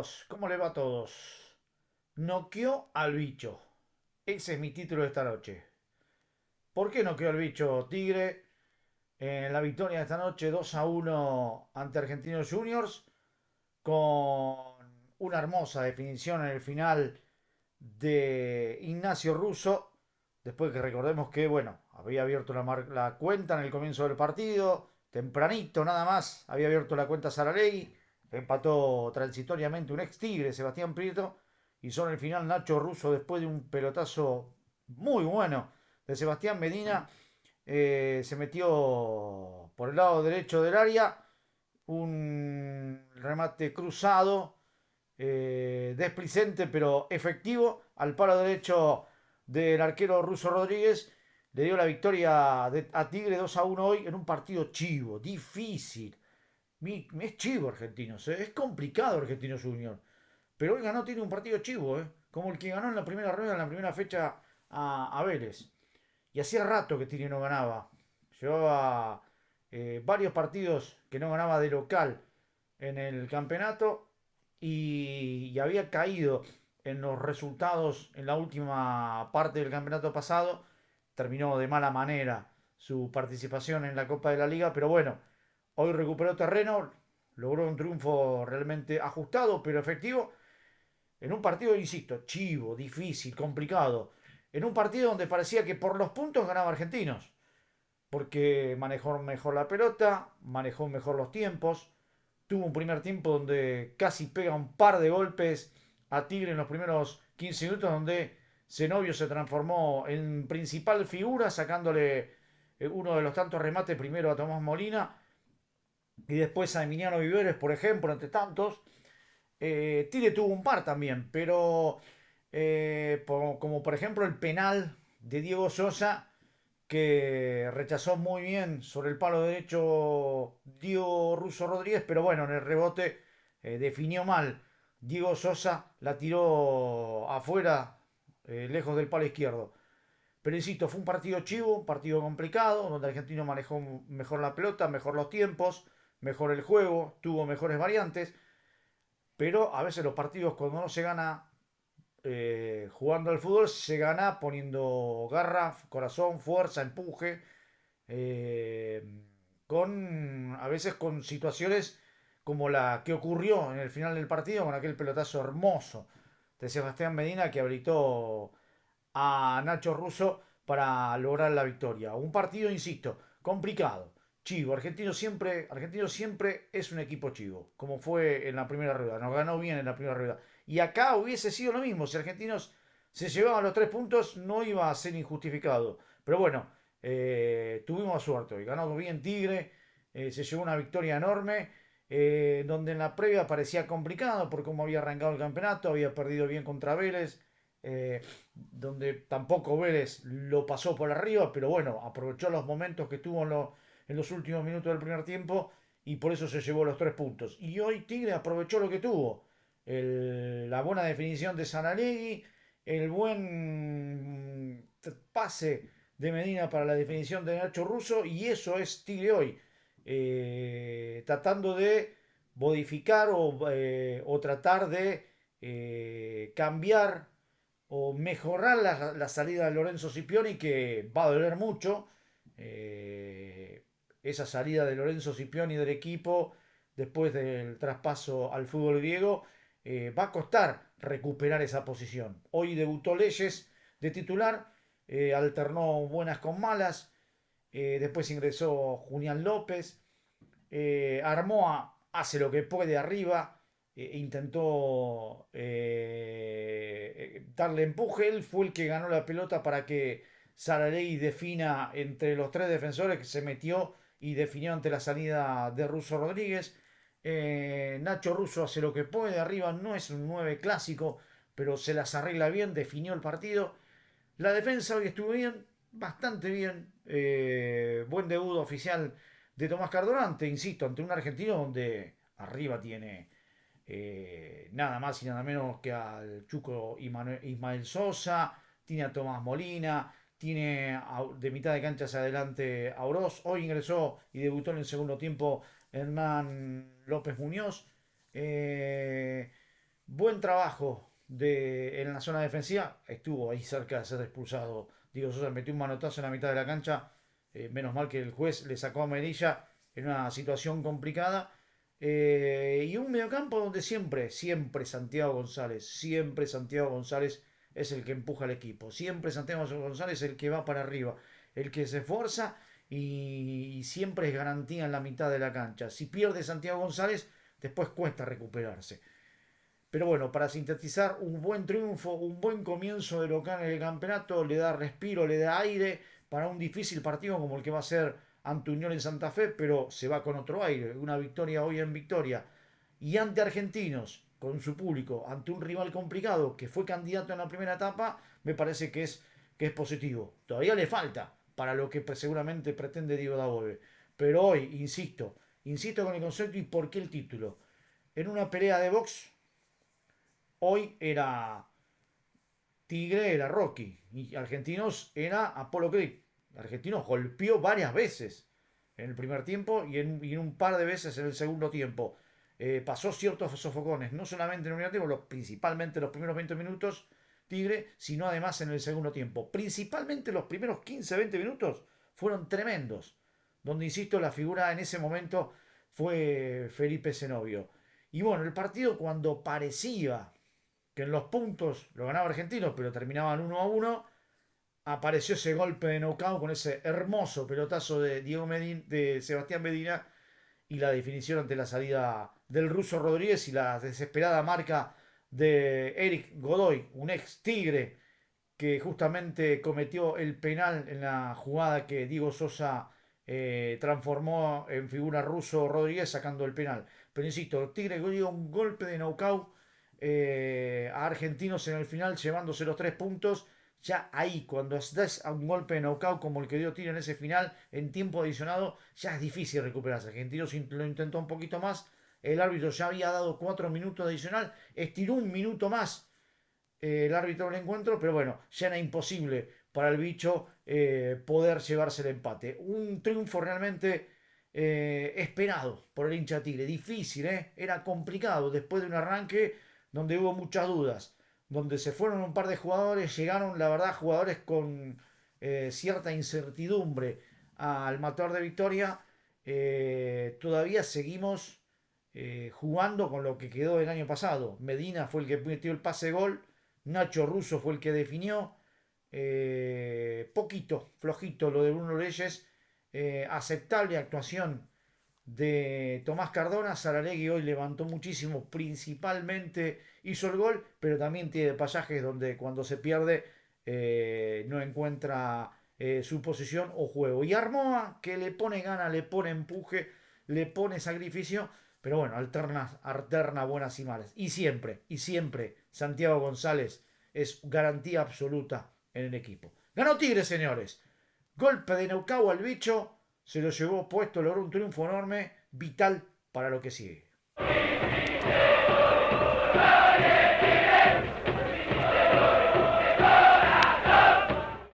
amigos, ¿cómo le va a todos? Noqueó al bicho. Ese es mi título de esta noche. ¿Por qué noqueó al bicho Tigre en la victoria de esta noche 2-1 ante Argentinos Juniors? Con una hermosa definición en el final de Ignacio Russo. Después que recordemos que, bueno, había abierto la cuenta en el comienzo del partido. Tempranito nada más había abierto la cuenta Saralegui. Empató transitoriamente un ex Tigre, Sebastián Prieto. Y son el final Nacho Russo después de un pelotazo muy bueno de Sebastián Medina. Se metió por el lado derecho del área. Un remate cruzado, desplicente pero efectivo al palo derecho del arquero Russo Rodríguez. Le dio la victoria a Tigre 2-1 hoy en un partido chivo, difícil. Es chivo Argentinos, es complicado Argentinos Junior. Pero hoy ganó, tiene un partido chivo, como el que ganó en la primera rueda, en la primera fecha a Vélez. Y hacía rato que Tigre no ganaba. Llevaba varios partidos que no ganaba de local en el campeonato y había caído en los resultados en la última parte del campeonato pasado. Terminó de mala manera su participación en la Copa de la Liga, pero bueno, hoy recuperó terreno, logró un triunfo realmente ajustado pero efectivo en un partido, insisto, chivo, difícil, complicado. En un partido donde parecía que por los puntos ganaba Argentinos. Porque manejó mejor la pelota, manejó mejor los tiempos. Tuvo un primer tiempo donde casi pega un par de golpes a Tigre en los primeros 15 minutos, donde Zenobio se transformó en principal figura, sacándole uno de los tantos remates primero a Tomás Molina y después a Emiliano Viveres, por ejemplo, entre tantos. Tigre tuvo un par también, pero como por ejemplo el penal de Diego Sosa, que rechazó muy bien sobre el palo derecho Diego Russo Rodríguez, pero bueno, en el rebote definió mal. Diego Sosa la tiró afuera, lejos del palo izquierdo. Pero insisto, fue un partido chivo, un partido complicado, donde Argentino manejó mejor la pelota, mejor los tiempos, mejor el juego, tuvo mejores variantes. Pero a veces los partidos cuando no se gana jugando al fútbol, se gana poniendo garra, corazón, fuerza, empuje, eh, a veces con situaciones como la que ocurrió en el final del partido con aquel pelotazo hermoso de Sebastián Medina que habilitó a Nacho Russo para lograr la victoria. Un partido, insisto, complicado. Chivo, Argentino siempre es un equipo chivo, como fue en la primera rueda, nos ganó bien en la primera rueda. Y acá hubiese sido lo mismo, si Argentinos se llevaban los 3 puntos no iba a ser injustificado. Pero bueno, tuvimos suerte hoy, ganó bien Tigre, se llevó una victoria enorme, donde en la previa parecía complicado por cómo había arrancado el campeonato, había perdido bien contra Vélez, donde tampoco Vélez lo pasó por arriba, pero bueno, aprovechó los momentos que tuvo en los últimos minutos del primer tiempo y por eso se llevó los 3 puntos. Y hoy Tigre aprovechó lo que tuvo, la buena definición de Sanalegui, el buen pase de Medina para la definición de Nacho Russo y eso es Tigre hoy, tratando de modificar o tratar de cambiar o mejorar la salida de Lorenzo Scipioni, que va a doler mucho. Esa salida de Lorenzo Scipioni del equipo después del traspaso al fútbol griego, va a costar recuperar esa posición. Hoy debutó Leyes de titular, alternó buenas con malas, después ingresó Julián López, Armoa hace lo que puede arriba, intentó darle empuje, él fue el que ganó la pelota para que Saralegui defina entre los 3 defensores que se metió y definió ante la salida de Russo Rodríguez. Nacho Russo hace lo que puede arriba, no es un 9 clásico, pero se las arregla bien, definió el partido. La defensa hoy estuvo bien, bastante bien. Buen debut oficial de Tomás Cardorante, insisto, ante un argentino donde arriba tiene nada más y nada menos que al Chuco Ismael Sosa, tiene a Tomás Molina, tiene de mitad de cancha hacia adelante a Oroz. Hoy ingresó y debutó en el segundo tiempo Hernán López Muñoz. Eh, Buen trabajo en la zona defensiva. Estuvo ahí cerca de ser expulsado. Diego Sosa metió un manotazo en la mitad de la cancha. Menos mal que el juez le sacó amarilla en una situación complicada. Y un mediocampo donde siempre Santiago González es el que empuja al equipo. Siempre Santiago González es el que va para arriba, el que se esfuerza y siempre es garantía en la mitad de la cancha. Si pierde Santiago González, después cuesta recuperarse. Pero bueno, para sintetizar, un buen triunfo, un buen comienzo de local en el campeonato, le da respiro, le da aire para un difícil partido como el que va a ser ante Unión en Santa Fe, pero se va con otro aire, una victoria hoy en victoria. Y ante Argentinos, con su público, ante un rival complicado que fue candidato en la primera etapa, me parece que es positivo. Todavía le falta para lo que seguramente pretende Diego Dabove. Pero hoy, insisto con el concepto y por qué el título. En una pelea de box hoy era Tigre, era Rocky. Y Argentinos era Apolo Creed. Argentinos golpeó varias veces en el primer tiempo y en un par de veces en el segundo tiempo. Pasó ciertos sofocones, no solamente en el primer tiempo, principalmente los primeros 20 minutos Tigre, sino además en el segundo tiempo. Principalmente los primeros 15-20 minutos fueron tremendos. Donde, insisto, la figura en ese momento fue Felipe Zenobio. Y bueno, el partido cuando parecía que en los puntos lo ganaba Argentinos, pero terminaban 1-1. Apareció ese golpe de knockout con ese hermoso pelotazo de de Sebastián Medina y la definición ante la salida del ruso Rodríguez y la desesperada marca de Eric Godoy, un ex Tigre que justamente cometió el penal en la jugada que Diego Sosa transformó en figura ruso Rodríguez sacando el penal. Pero insisto, Tigre dio un golpe de knockout a Argentinos en el final llevándose los 3 puntos. Ya ahí, cuando das a un golpe de knockout como el que dio Tigre en ese final, en tiempo adicionado, ya es difícil recuperarse. Argentinos lo intentó un poquito más. El árbitro ya había dado 4 minutos adicional. Estiró un minuto más el árbitro del encuentro, pero bueno, ya era imposible para el bicho poder llevarse el empate. Un triunfo realmente esperado por el hincha Tigre. Difícil, era complicado después de un arranque donde hubo muchas dudas, donde se fueron un par de jugadores, llegaron, la verdad, jugadores con cierta incertidumbre al matador de Victoria. Todavía seguimos jugando con lo que quedó del año pasado. Medina fue el que metió el pase gol, Nacho Russo fue el que definió. Poquito, flojito lo de Bruno Reyes. Aceptable actuación de Tomás Cardona. Saralegui hoy levantó muchísimo, principalmente hizo el gol, pero también tiene pasajes donde cuando se pierde no encuentra su posición o juego. Y Armoa, que le pone gana, le pone empuje, le pone sacrificio, pero bueno, alterna buenas y malas. Y siempre, Santiago González es garantía absoluta en el equipo. Ganó Tigre, señores. Golpe de Neucau al bicho, se lo llevó puesto, logró un triunfo enorme, vital para lo que sigue.